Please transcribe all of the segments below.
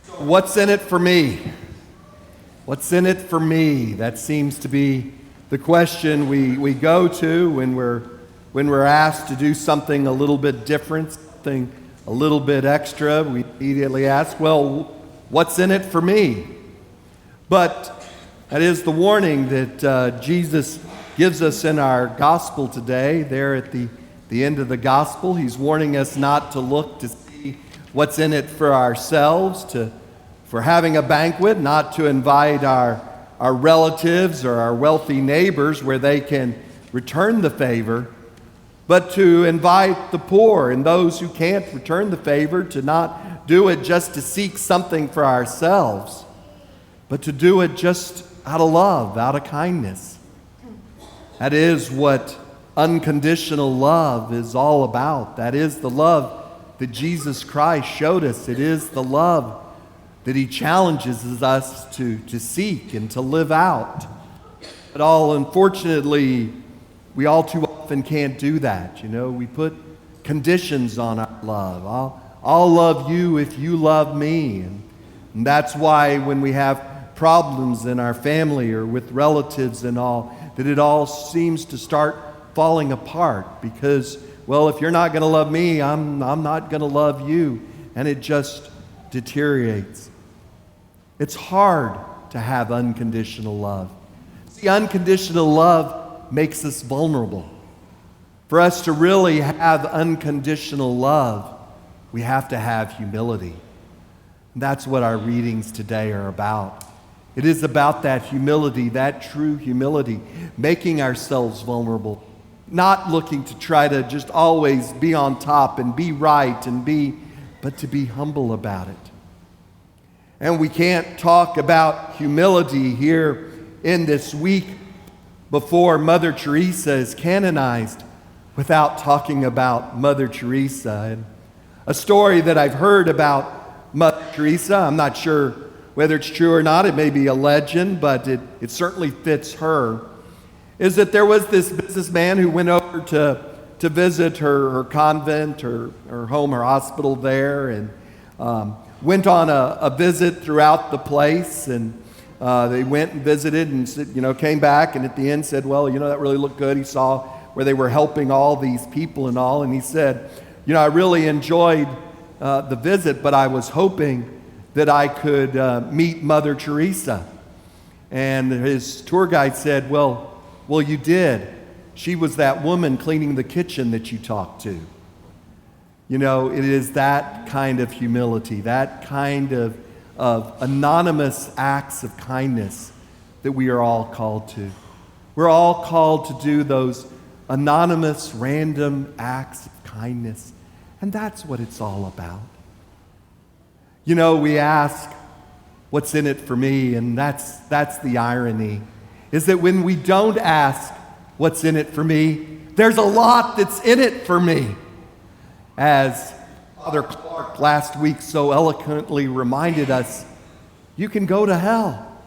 What's in it for me? What's in it for me? That seems to be the question we go to when we're asked to do something a little bit different, something a little bit extra. We immediately ask, well, what's in it for me? But that is the warning that Jesus gives us in our gospel today. There at the end of the gospel, he's warning us not to look to see what's in it for ourselves, for having a banquet, not to invite our relatives or our wealthy neighbors where they can return the favor, but to invite the poor and those who can't return the favor, to not do it just to seek something for ourselves, but to do it just out of love, out of kindness. That is what unconditional love is all about. That is the love that Jesus Christ showed us. It is the love that he challenges us to seek and to live out. But unfortunately, we all too often can't do that. We put conditions on our love. I'll love you if you love me. And that's why when we have problems in our family or with relatives and all, that it all seems to start falling apart because, well, if you're not going to love me, I'm not going to love you. And it just deteriorates. It's hard to have unconditional love. See, unconditional love makes us vulnerable. For us to really have unconditional love, we have to have humility. And that's what our readings today are about. It is about that humility, that true humility, making ourselves vulnerable, not looking to try to just always be on top and be right but to be humble about it. And we can't talk about humility here in this week before Mother Teresa is canonized without talking about Mother Teresa. And a story that I've heard about Mother Teresa, I'm not sure whether it's true or not, it may be a legend, but it certainly fits her, is that there was this businessman who went over to visit her convent, her home, her hospital there, and went on a visit throughout the place, and they went and visited and came back, and at the end said, well, that really looked good. He saw where they were helping all these people and all, and he said, I really enjoyed the visit, but I was hoping that I could meet Mother Teresa. And his tour guide said, well, you did. She was that woman cleaning the kitchen that you talked to. It is that kind of humility, that kind of anonymous acts of kindness that we are all called to. We're all called to do those anonymous, random acts of kindness. And that's what it's all about. We ask, what's in it for me? And that's the irony, is that when we don't ask, what's in it for me, there's a lot that's in it for me. As Father Clark last week so eloquently reminded us, you can go to hell.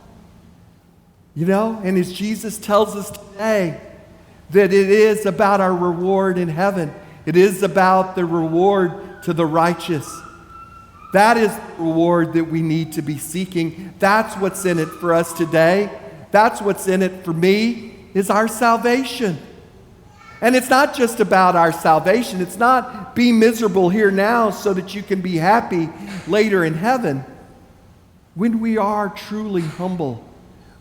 And as Jesus tells us today, that it is about our reward in heaven. It is about the reward to the righteous. That is the reward that we need to be seeking. That's what's in it for us today. That's what's in it for me, is our salvation. And it's not just about our salvation. It's not be miserable here now so that you can be happy later in heaven. When we are truly humble,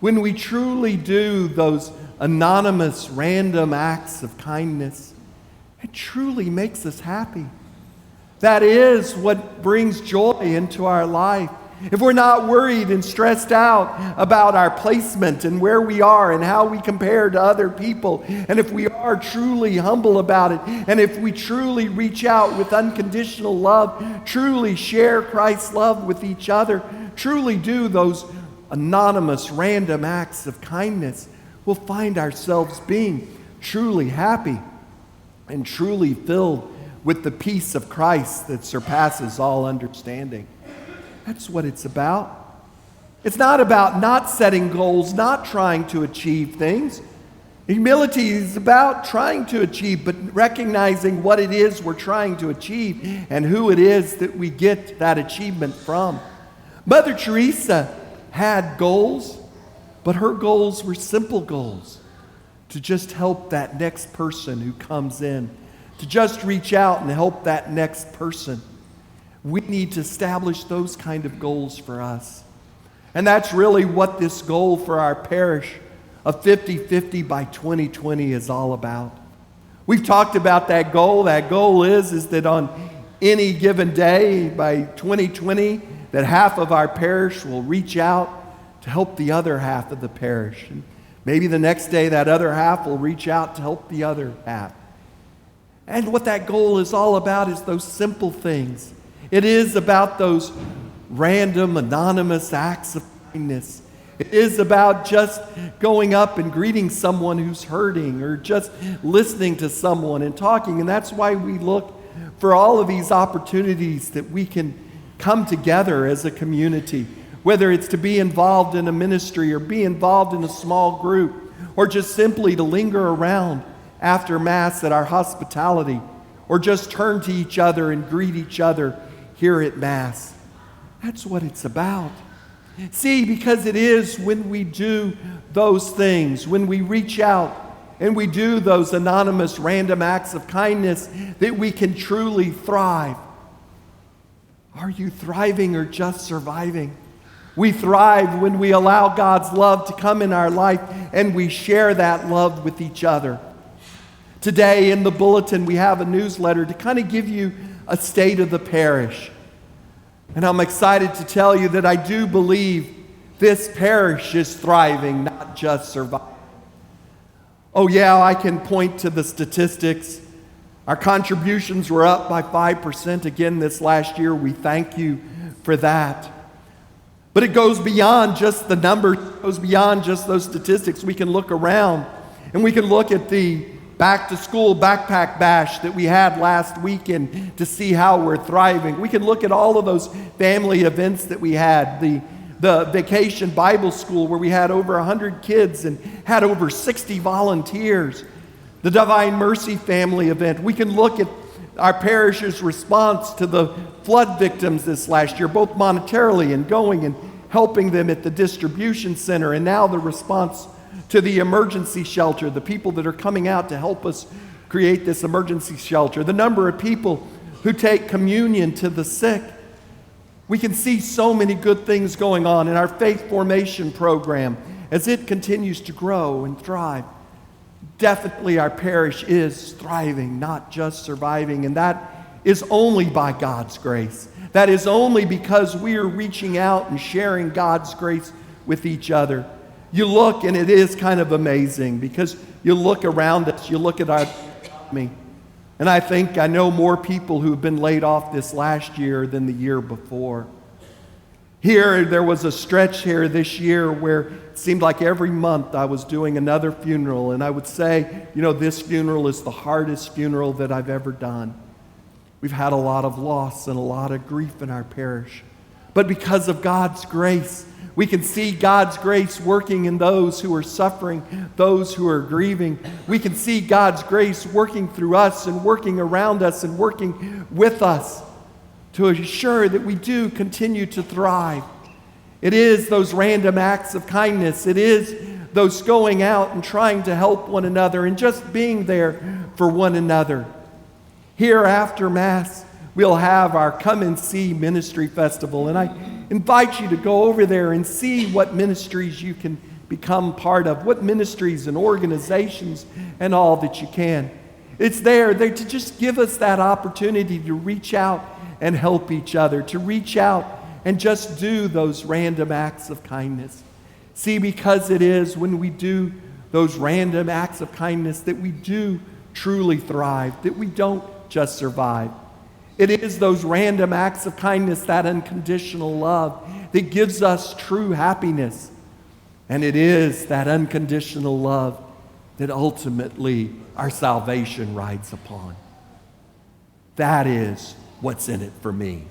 when we truly do those anonymous, random acts of kindness, it truly makes us happy. That is what brings joy into our life. If we're not worried and stressed out about our placement and where we are and how we compare to other people, and if we are truly humble about it, and if we truly reach out with unconditional love, truly share Christ's love with each other, truly do those anonymous, random acts of kindness, we'll find ourselves being truly happy and truly filled with the peace of Christ that surpasses all understanding. That's what it's about. It's not about not setting goals, not trying to achieve things. Humility is about trying to achieve, but recognizing what it is we're trying to achieve and who it is that we get that achievement from. Mother Teresa had goals, but her goals were simple goals. To just help that next person who comes in. To just reach out and help that next person. We need to establish those kind of goals for us. And that's really what this goal for our parish of 50-50 by 2020 is all about. We've talked about that goal. That goal is that on any given day by 2020, that half of our parish will reach out to help the other half of the parish. And maybe the next day that other half will reach out to help the other half. And what that goal is all about is those simple things. It is about those random, anonymous acts of kindness. It is about just going up and greeting someone who's hurting or just listening to someone and talking. And that's why we look for all of these opportunities that we can come together as a community, whether it's to be involved in a ministry or be involved in a small group or just simply to linger around after Mass at our hospitality or just turn to each other and greet each other here at Mass. That's what it's about. See, because it is when we do those things, when we reach out and we do those anonymous random acts of kindness that we can truly thrive. Are you thriving or just surviving? We thrive when we allow God's love to come in our life and we share that love with each other. Today in the bulletin we have a newsletter to kind of give you a state of the parish. And I'm excited to tell you that I do believe this parish is thriving, not just surviving. Oh yeah, I can point to the statistics. Our contributions were up by 5% again this last year. We thank you for that. But it goes beyond just the numbers, it goes beyond just those statistics. We can look around and we can look at the back to school backpack bash that we had last weekend to see how we're thriving. We can look at all of those family events that we had, the vacation Bible school where we had over 100 kids and had over 60 volunteers, the Divine Mercy family event. We can look at our parish's response to the flood victims this last year, both monetarily and going and helping them at the distribution center, and now the response to the emergency shelter, the people that are coming out to help us create this emergency shelter, the number of people who take communion to the sick. We can see so many good things going on in our faith formation program as it continues to grow and thrive. Definitely our parish is thriving, not just surviving, and that is only by God's grace. That is only because we are reaching out and sharing God's grace with each other. You look and it is kind of amazing because you look around us, you look at our economy, and I know more people who have been laid off this last year than the year before. Here, there was a stretch here this year where it seemed like every month I was doing another funeral, and I would say, this funeral is the hardest funeral that I've ever done. We've had a lot of loss and a lot of grief in our parish. But because of God's grace, we can see God's grace working in those who are suffering, those who are grieving. We can see God's grace working through us and working around us and working with us to assure that we do continue to thrive. It is those random acts of kindness. It is those going out and trying to help one another and just being there for one another. Here after Mass, we'll have our Come and See Ministry Festival, and I invite you to go over there and see what ministries you can become part of, what ministries and organizations and all that you can. It's there to just give us that opportunity to reach out and help each other, to reach out and just do those random acts of kindness. See, because it is when we do those random acts of kindness that we do truly thrive, that we don't just survive. It is those random acts of kindness, that unconditional love, that gives us true happiness. And it is that unconditional love that ultimately our salvation rides upon. That is what's in it for me.